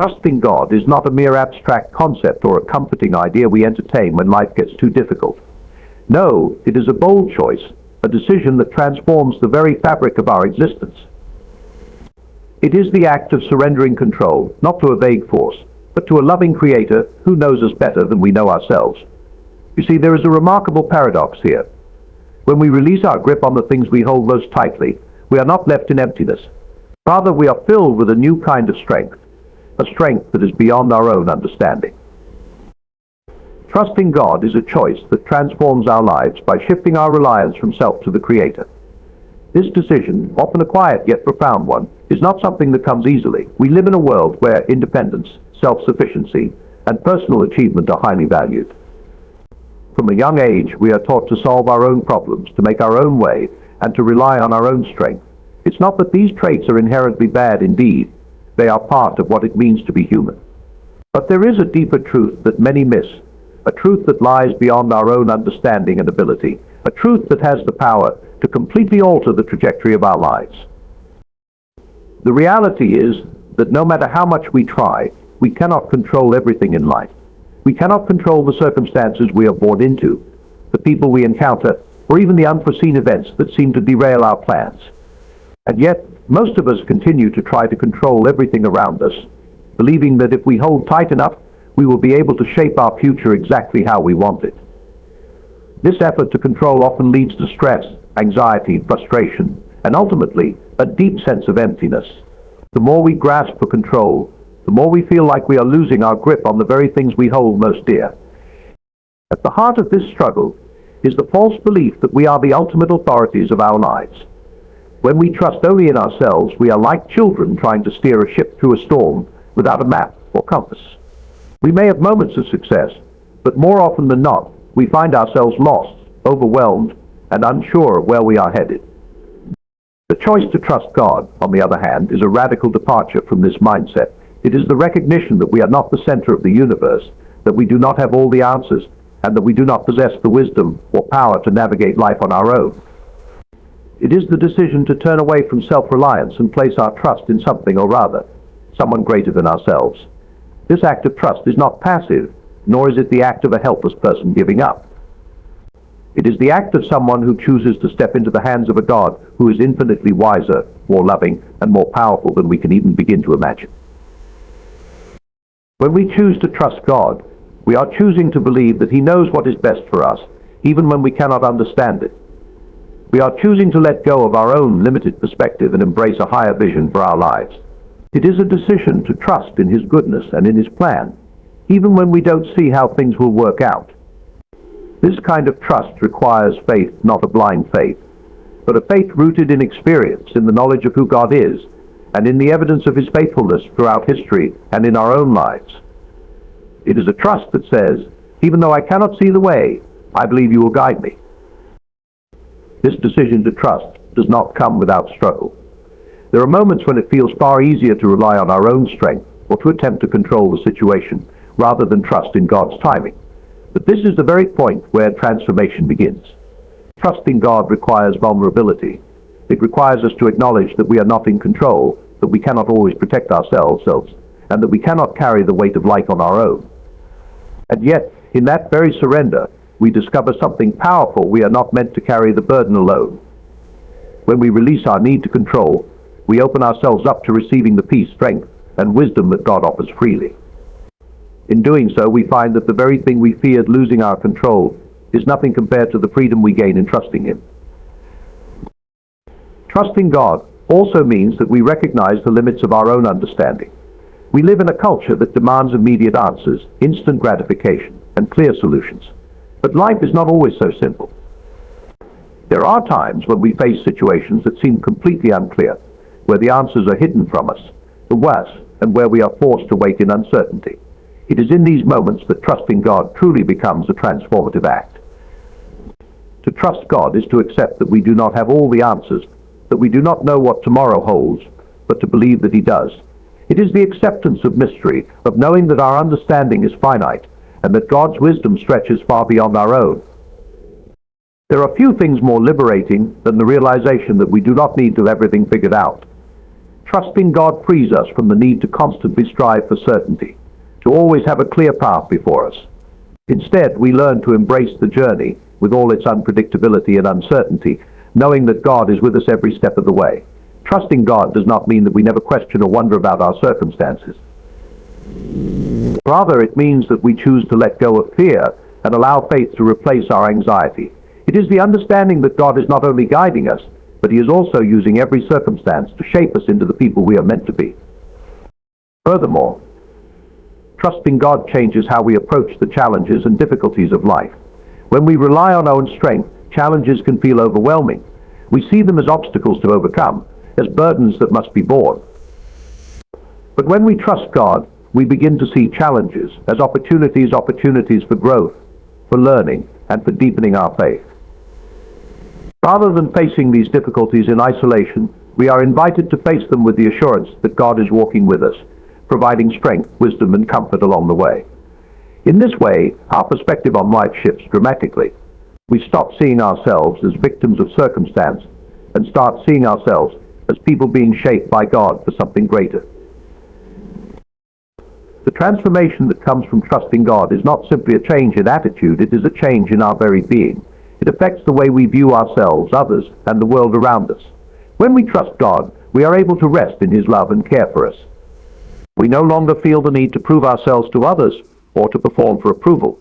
Trusting God is not a mere abstract concept or a comforting idea we entertain when life gets too difficult. No, it is a bold choice, a decision that transforms the very fabric of our existence. It is the act of surrendering control, not to a vague force, but to a loving Creator who knows us better than we know ourselves. You see, there is a remarkable paradox here. When we release our grip on the things we hold most tightly, we are not left in emptiness. Rather, we are filled with a new kind of strength, a strength that is beyond our own understanding. Trusting God is a choice that transforms our lives by shifting our reliance from self to the Creator. This decision, often a quiet yet profound one, is not something that comes easily. We live in a world where independence, self-sufficiency, and personal achievement are highly valued. From a young age, we are taught to solve our own problems, to make our own way, and to rely on our own strength. It's not that these traits are inherently bad indeed. They are part of what it means to be human. But there is a deeper truth that many miss, a truth that lies beyond our own understanding and ability, a truth that has the power to completely alter the trajectory of our lives. The reality is that no matter how much we try, we cannot control everything in life. We cannot control the circumstances we are born into, the people we encounter, or even the unforeseen events that seem to derail our plans. And yet, most of us continue to try to control everything around us, believing that if we hold tight enough, we will be able to shape our future exactly how we want it. This effort to control often leads to stress, anxiety, frustration, and ultimately, a deep sense of emptiness. The more we grasp for control, the more we feel like we are losing our grip on the very things we hold most dear. At the heart of this struggle is the false belief that we are the ultimate authorities of our lives. When we trust only in ourselves, we are like children trying to steer a ship through a storm without a map or compass. We may have moments of success, but more often than not, we find ourselves lost, overwhelmed, and unsure of where we are headed. The choice to trust God, on the other hand, is a radical departure from this mindset. It is the recognition that we are not the center of the universe, that we do not have all the answers, and that we do not possess the wisdom or power to navigate life on our own. It is the decision to turn away from self-reliance and place our trust in something, or rather, someone greater than ourselves. This act of trust is not passive, nor is it the act of a helpless person giving up. It is the act of someone who chooses to step into the hands of a God who is infinitely wiser, more loving, and more powerful than we can even begin to imagine. When we choose to trust God, we are choosing to believe that He knows what is best for us, even when we cannot understand it. We are choosing to let go of our own limited perspective and embrace a higher vision for our lives. It is a decision to trust in His goodness and in His plan, even when we don't see how things will work out. This kind of trust requires faith, not a blind faith, but a faith rooted in experience, in the knowledge of who God is, and in the evidence of His faithfulness throughout history and in our own lives. It is a trust that says, even though I cannot see the way, I believe You will guide me. This decision to trust does not come without struggle. There are moments when it feels far easier to rely on our own strength or to attempt to control the situation rather than trust in God's timing. But this is the very point where transformation begins. Trusting God requires vulnerability. It requires us to acknowledge that we are not in control, that we cannot always protect ourselves, and that we cannot carry the weight of life on our own. And yet, in that very surrender, we discover something powerful. We are not meant to carry the burden alone. When we release our need to control, we open ourselves up to receiving the peace, strength, and wisdom that God offers freely. In doing so, we find that the very thing we feared losing our control is nothing compared to the freedom we gain in trusting Him. Trusting God also means that we recognize the limits of our own understanding. We live in a culture that demands immediate answers, instant gratification, and clear solutions. But life is not always so simple. There are times when we face situations that seem completely unclear, where the answers are hidden from us, the worst, and where we are forced to wait in uncertainty. It is in these moments that trusting God truly becomes a transformative act. To trust God is to accept that we do not have all the answers, that we do not know what tomorrow holds, but to believe that He does. It is the acceptance of mystery, of knowing that our understanding is finite, and that God's wisdom stretches far beyond our own. There are few things more liberating than the realization that we do not need to have everything figured out. Trusting God frees us from the need to constantly strive for certainty, to always have a clear path before us. Instead, we learn to embrace the journey with all its unpredictability and uncertainty, knowing that God is with us every step of the way. Trusting God does not mean that we never question or wonder about our circumstances. Rather, it means that we choose to let go of fear and allow faith to replace our anxiety. It is the understanding that God is not only guiding us, but He is also using every circumstance to shape us into the people we are meant to be. Furthermore, trusting God changes how we approach the challenges and difficulties of life. When we rely on our own strength, challenges can feel overwhelming. We see them as obstacles to overcome, as burdens that must be borne. But when we trust God, we begin to see challenges as opportunities for growth, for learning, and for deepening our faith. Rather than facing these difficulties in isolation, we are invited to face them with the assurance that God is walking with us, providing strength, wisdom, and comfort along the way. In this way, our perspective on life shifts dramatically. We stop seeing ourselves as victims of circumstance and start seeing ourselves as people being shaped by God for something greater. The transformation that comes from trusting God is not simply a change in attitude, it is a change in our very being. It affects the way we view ourselves, others, and the world around us. When we trust God, we are able to rest in His love and care for us. We no longer feel the need to prove ourselves to others or to perform for approval.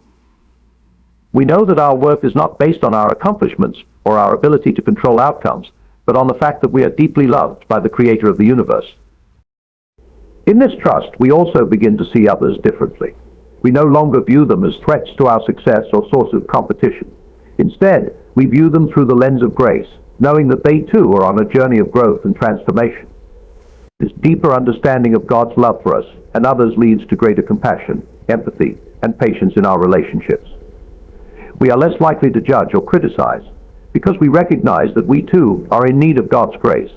We know that our worth is not based on our accomplishments or our ability to control outcomes, but on the fact that we are deeply loved by the Creator of the universe. In this trust, we also begin to see others differently. We no longer view them as threats to our success or source of competition. Instead, we view them through the lens of grace, knowing that they too are on a journey of growth and transformation. This deeper understanding of God's love for us and others leads to greater compassion, empathy, and patience in our relationships. We are less likely to judge or criticize because we recognize that we too are in need of God's grace.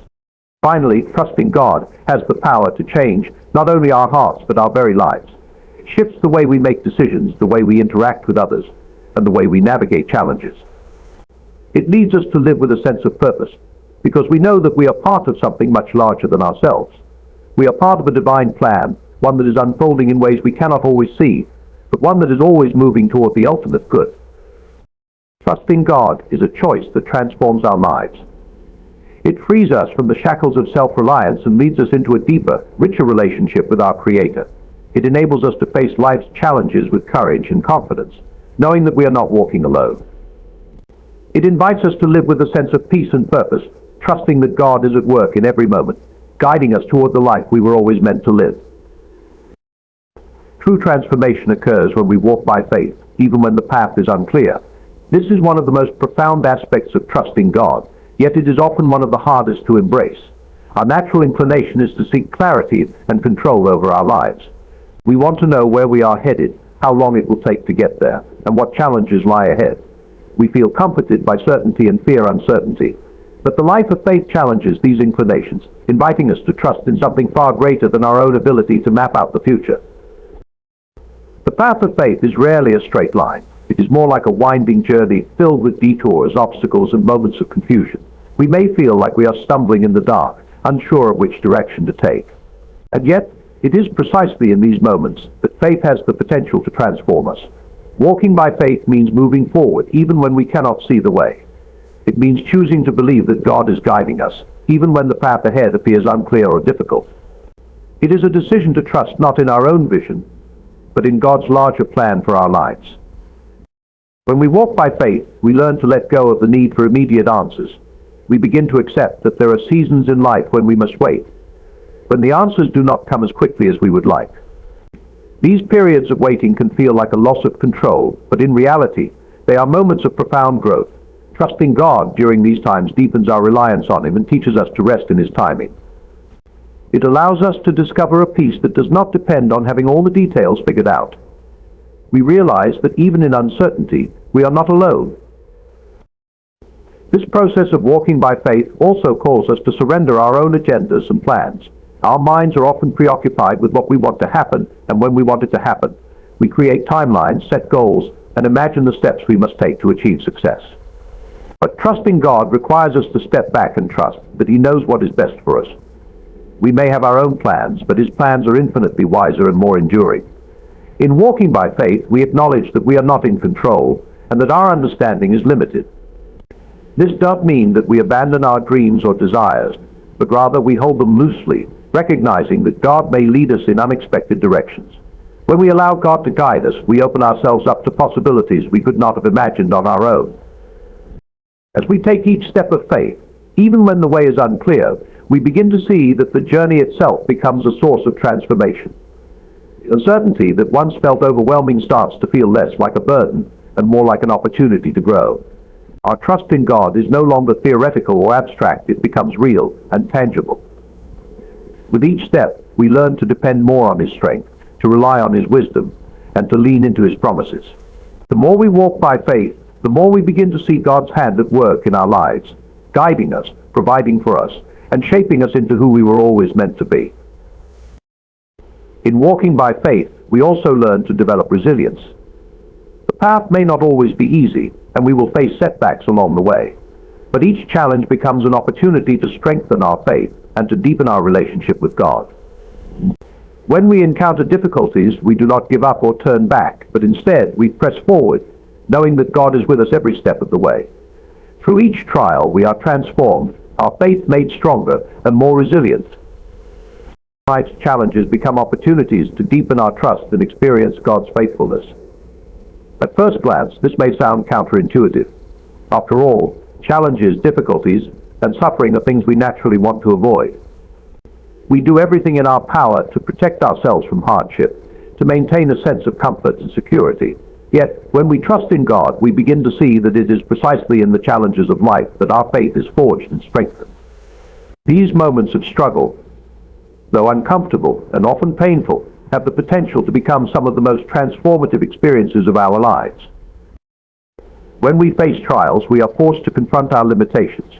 Finally, trusting God has the power to change not only our hearts but our very lives. It shifts the way we make decisions, the way we interact with others, and the way we navigate challenges. It leads us to live with a sense of purpose, because we know that we are part of something much larger than ourselves. We are part of a divine plan, one that is unfolding in ways we cannot always see, but one that is always moving toward the ultimate good. Trusting God is a choice that transforms our lives. It frees us from the shackles of self-reliance and leads us into a deeper, richer relationship with our Creator. It enables us to face life's challenges with courage and confidence, knowing that we are not walking alone. It invites us to live with a sense of peace and purpose, trusting that God is at work in every moment, guiding us toward the life we were always meant to live. True transformation occurs when we walk by faith, even when the path is unclear. This is one of the most profound aspects of trusting God, yet it is often one of the hardest to embrace. Our natural inclination is to seek clarity and control over our lives. We want to know where we are headed, how long it will take to get there, and what challenges lie ahead. We feel comforted by certainty and fear uncertainty. But the life of faith challenges these inclinations, inviting us to trust in something far greater than our own ability to map out the future. The path of faith is rarely a straight line. It is more like a winding journey filled with detours, obstacles, and moments of confusion. We may feel like we are stumbling in the dark, unsure of which direction to take. And yet, it is precisely in these moments that faith has the potential to transform us. Walking by faith means moving forward even when we cannot see the way. It means choosing to believe that God is guiding us, even when the path ahead appears unclear or difficult. It is a decision to trust not in our own vision, but in God's larger plan for our lives. When we walk by faith, we learn to let go of the need for immediate answers. We begin to accept that there are seasons in life when we must wait, when the answers do not come as quickly as we would like. These periods of waiting can feel like a loss of control, but in reality, they are moments of profound growth. Trusting God during these times deepens our reliance on Him and teaches us to rest in His timing. It allows us to discover a peace that does not depend on having all the details figured out. We realize that even in uncertainty, we are not alone. This process of walking by faith also calls us to surrender our own agendas and plans. Our minds are often preoccupied with what we want to happen and when we want it to happen. We create timelines, set goals, and imagine the steps we must take to achieve success. But trusting God requires us to step back and trust that He knows what is best for us. We may have our own plans, but his plans are infinitely wiser and more enduring. In walking by faith, we acknowledge that we are not in control and that our understanding is limited. This does mean that we abandon our dreams or desires, but rather we hold them loosely, recognizing that God may lead us in unexpected directions. When we allow God to guide us, we open ourselves up to possibilities we could not have imagined on our own. As we take each step of faith, even when the way is unclear, we begin to see that the journey itself becomes a source of transformation. The uncertainty that once felt overwhelming starts to feel less like a burden and more like an opportunity to grow. Our trust in God is no longer theoretical or abstract, it becomes real and tangible. With each step, we learn to depend more on his strength, to rely on his wisdom, and to lean into his promises. The more we walk by faith, the more we begin to see God's hand at work in our lives, guiding us, providing for us, and shaping us into who we were always meant to be. In walking by faith, we also learn to develop resilience. The path may not always be easy, and we will face setbacks along the way. But each challenge becomes an opportunity to strengthen our faith and to deepen our relationship with God. When we encounter difficulties, we do not give up or turn back, but instead we press forward, knowing that God is with us every step of the way. Through each trial, we are transformed, our faith made stronger and more resilient. Life's challenges become opportunities to deepen our trust and experience God's faithfulness. At first glance, this may sound counterintuitive. After all, challenges, difficulties, and suffering are things we naturally want to avoid. We do everything in our power to protect ourselves from hardship, to maintain a sense of comfort and security. Yet, when we trust in God, we begin to see that it is precisely in the challenges of life that our faith is forged and strengthened. These moments of struggle, though uncomfortable and often painful, have the potential to become some of the most transformative experiences of our lives. When we face trials, we are forced to confront our limitations.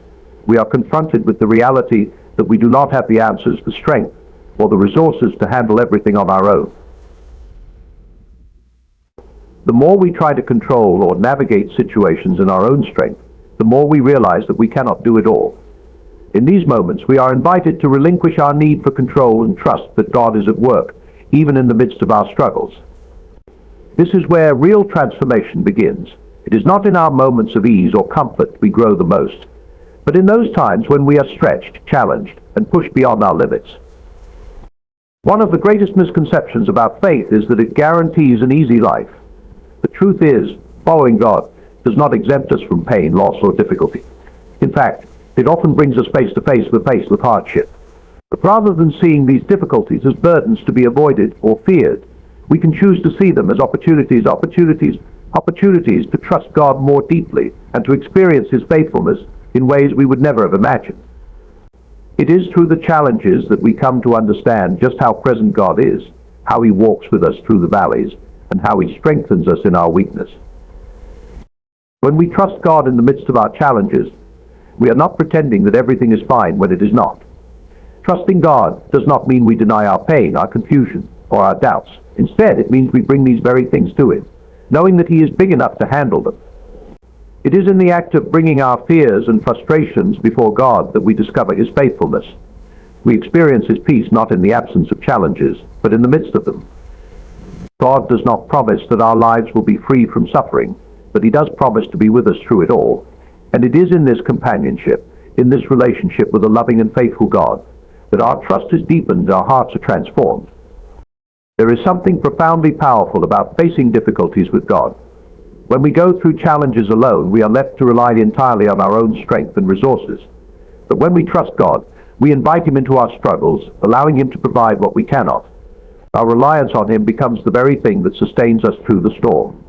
We are confronted with the reality that we do not have the answers, the strength, or the resources to handle everything on our own. The more we try to control or navigate situations in our own strength, the more we realize that we cannot do it all. In these moments, we are invited to relinquish our need for control and trust that God is at work, even in the midst of our struggles. This is where real transformation begins. It is not in our moments of ease or comfort we grow the most, but in those times when we are stretched, challenged, and pushed beyond our limits. One of the greatest misconceptions about faith is that it guarantees an easy life. The truth is, following God does not exempt us from pain, loss, or difficulty. In fact, it often brings us face to face with hardship. But rather than seeing these difficulties as burdens to be avoided or feared, we can choose to see them as opportunities to trust God more deeply and to experience his faithfulness in ways we would never have imagined. It is through the challenges that we come to understand just how present God is, how he walks with us through the valleys, and how he strengthens us in our weakness. When we trust God in the midst of our challenges, we are not pretending that everything is fine when it is not. Trusting God does not mean we deny our pain, our confusion, or our doubts. Instead, it means we bring these very things to him, knowing that he is big enough to handle them. It is in the act of bringing our fears and frustrations before God that we discover his faithfulness. We experience his peace not in the absence of challenges, but in the midst of them. God does not promise that our lives will be free from suffering, but he does promise to be with us through it all. And it is in this companionship, in this relationship with a loving and faithful God, that our trust is deepened and our hearts are transformed. There is something profoundly powerful about facing difficulties with God. When we go through challenges alone, we are left to rely entirely on our own strength and resources. But when we trust God, we invite him into our struggles, allowing him to provide what we cannot. Our reliance on him becomes the very thing that sustains us through the storm.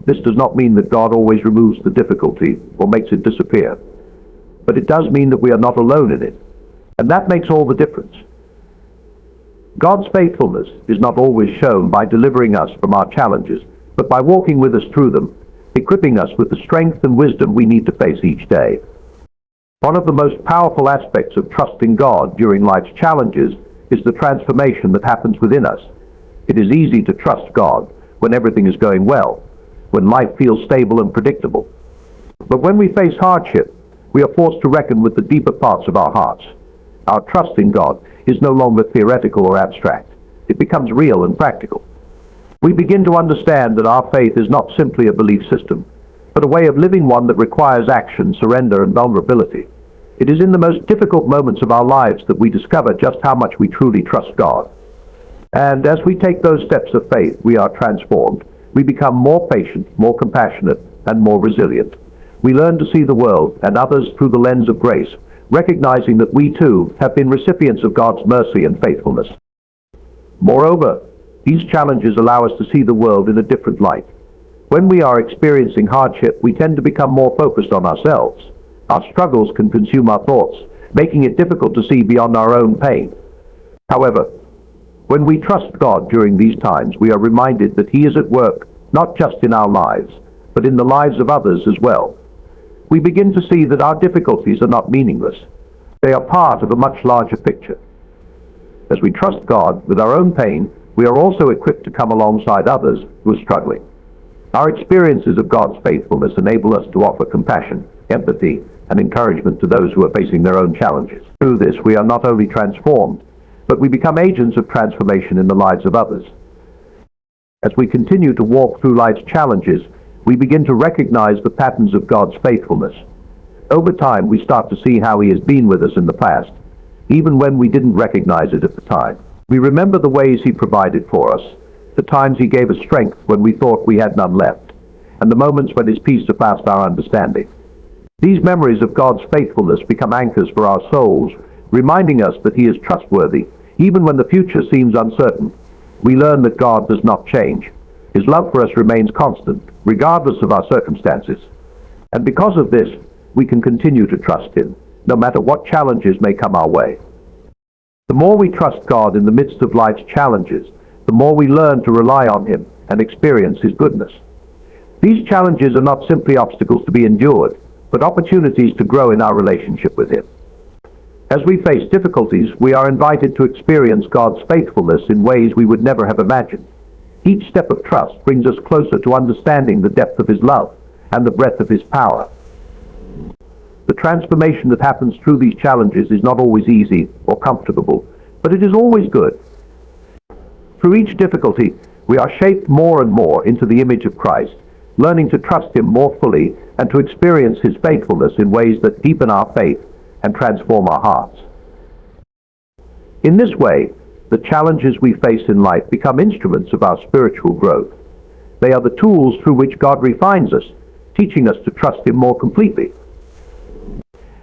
This does not mean that God always removes the difficulty or makes it disappear, but it does mean that we are not alone in it, and that makes all the difference. God's faithfulness is not always shown by delivering us from our challenges, but by walking with us through them, equipping us with the strength and wisdom we need to face each day. One of the most powerful aspects of trusting God during life's challenges is the transformation that happens within us. It is easy to trust God when everything is going well, when life feels stable and predictable. But when we face hardship, we are forced to reckon with the deeper parts of our hearts. Our trust in God is no longer theoretical or abstract. It becomes real and practical. We begin to understand that our faith is not simply a belief system, but a way of living, one that requires action, surrender, and vulnerability. It is in the most difficult moments of our lives that we discover just how much we truly trust God. And as we take those steps of faith, we are transformed. We become more patient, more compassionate, and more resilient. We learn to see the world and others through the lens of grace, recognizing that we too have been recipients of God's mercy and faithfulness. Moreover, these challenges allow us to see the world in a different light. When we are experiencing hardship, we tend to become more focused on ourselves. Our struggles can consume our thoughts, making it difficult to see beyond our own pain. However, when we trust God during these times, we are reminded that He is at work not just in our lives, but in the lives of others as well. We begin to see that our difficulties are not meaningless. They are part of a much larger picture. As we trust God with our own pain, we are also equipped to come alongside others who are struggling. Our experiences of God's faithfulness enable us to offer compassion, empathy, and encouragement to those who are facing their own challenges. Through this, we are not only transformed, but we become agents of transformation in the lives of others. As we continue to walk through life's challenges, we begin to recognize the patterns of God's faithfulness. Over time, we start to see how He has been with us in the past, even when we didn't recognize it at the time. We remember the ways He provided for us, the times He gave us strength when we thought we had none left, and the moments when His peace surpassed our understanding. These memories of God's faithfulness become anchors for our souls, reminding us that He is trustworthy, even when the future seems uncertain. We learn that God does not change. His love for us remains constant, regardless of our circumstances. And because of this, we can continue to trust Him, no matter what challenges may come our way. The more we trust God in the midst of life's challenges, the more we learn to rely on Him and experience His goodness. These challenges are not simply obstacles to be endured, but opportunities to grow in our relationship with Him. As we face difficulties, we are invited to experience God's faithfulness in ways we would never have imagined. Each step of trust brings us closer to understanding the depth of His love and the breadth of His power. The transformation that happens through these challenges is not always easy or comfortable, but it is always good. Through each difficulty, we are shaped more and more into the image of Christ, learning to trust Him more fully and to experience His faithfulness in ways that deepen our faith and transform our hearts. In this way, the challenges we face in life become instruments of our spiritual growth. They are the tools through which God refines us, teaching us to trust Him more completely.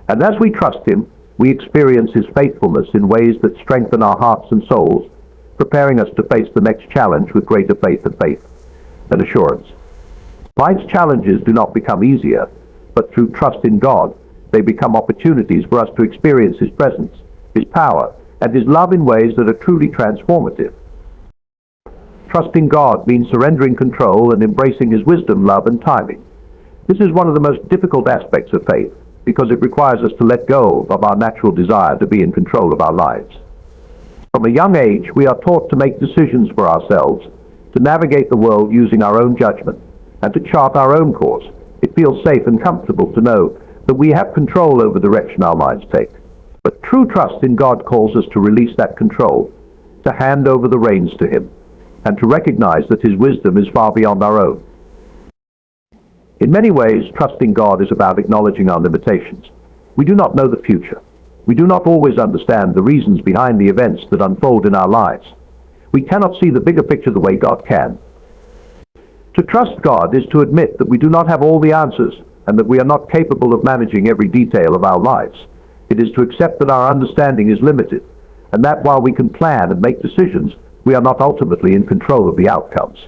And as we trust Him, we experience His faithfulness in ways that strengthen our hearts and souls, preparing us to face the next challenge with greater faith and assurance. Life's challenges do not become easier, but through trust in God, they become opportunities for us to experience His presence, His power, and His love in ways that are truly transformative. Trusting God means surrendering control and embracing His wisdom, love, and timing. This is one of the most difficult aspects of faith, because it requires us to let go of our natural desire to be in control of our lives. From a young age, we are taught to make decisions for ourselves, to navigate the world using our own judgment, and to chart our own course. It feels safe and comfortable to know that we have control over the direction our lives take. But true trust in God calls us to release that control, to hand over the reins to Him, and to recognize that His wisdom is far beyond our own. In many ways, trusting God is about acknowledging our limitations. We do not know the future. We do not always understand the reasons behind the events that unfold in our lives. We cannot see the bigger picture the way God can. To trust God is to admit that we do not have all the answers and that we are not capable of managing every detail of our lives. It is to accept that our understanding is limited, and that while we can plan and make decisions, we are not ultimately in control of the outcomes.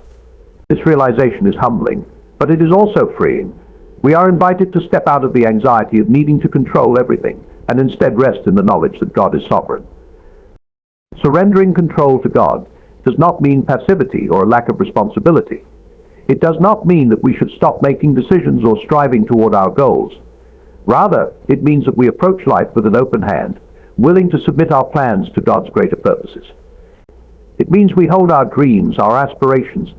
This realization is humbling, but it is also freeing. We are invited to step out of the anxiety of needing to control everything, and instead rest in the knowledge that God is sovereign. Surrendering control to God does not mean passivity or a lack of responsibility. It does not mean that we should stop making decisions or striving toward our goals. Rather, it means that we approach life with an open hand, willing to submit our plans to God's greater purposes. It means we hold our dreams, our aspirations,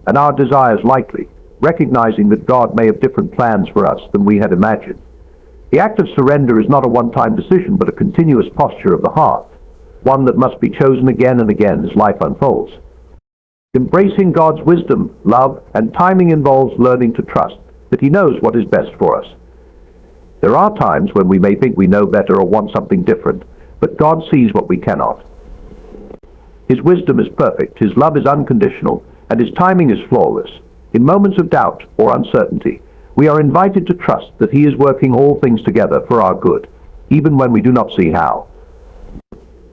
and our desires lightly, recognizing that God may have different plans for us than we had imagined. The act of surrender is not a one-time decision, but a continuous posture of the heart, one that must be chosen again and again as life unfolds. Embracing God's wisdom, love, and timing involves learning to trust that He knows what is best for us. There are times when we may think we know better or want something different, but God sees what we cannot. His wisdom is perfect, His love is unconditional, and His timing is flawless. In moments of doubt or uncertainty, we are invited to trust that He is working all things together for our good, even when we do not see how.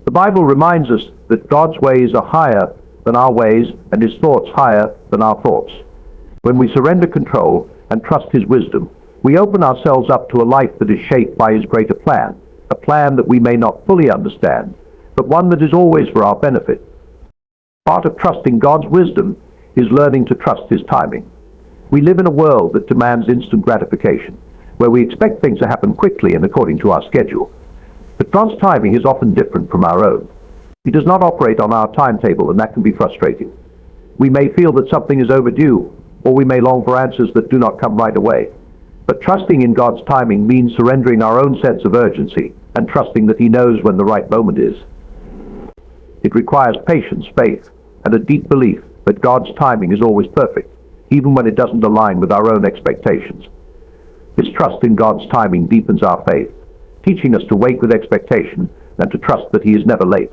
The Bible reminds us that God's ways are higher than our ways and His thoughts higher than our thoughts. When we surrender control and trust His wisdom, we open ourselves up to a life that is shaped by His greater plan, a plan that we may not fully understand, but one that is always for our benefit. Part of trusting God's wisdom is learning to trust His timing. We live in a world that demands instant gratification, where we expect things to happen quickly and according to our schedule. But God's timing is often different from our own. He does not operate on our timetable, and that can be frustrating. We may feel that something is overdue, or we may long for answers that do not come right away. But trusting in God's timing means surrendering our own sense of urgency and trusting that He knows when the right moment is. It requires patience, faith, and a deep belief that God's timing is always perfect, even when it doesn't align with our own expectations. This trust in God's timing deepens our faith, teaching us to wait with expectation and to trust that He is never late.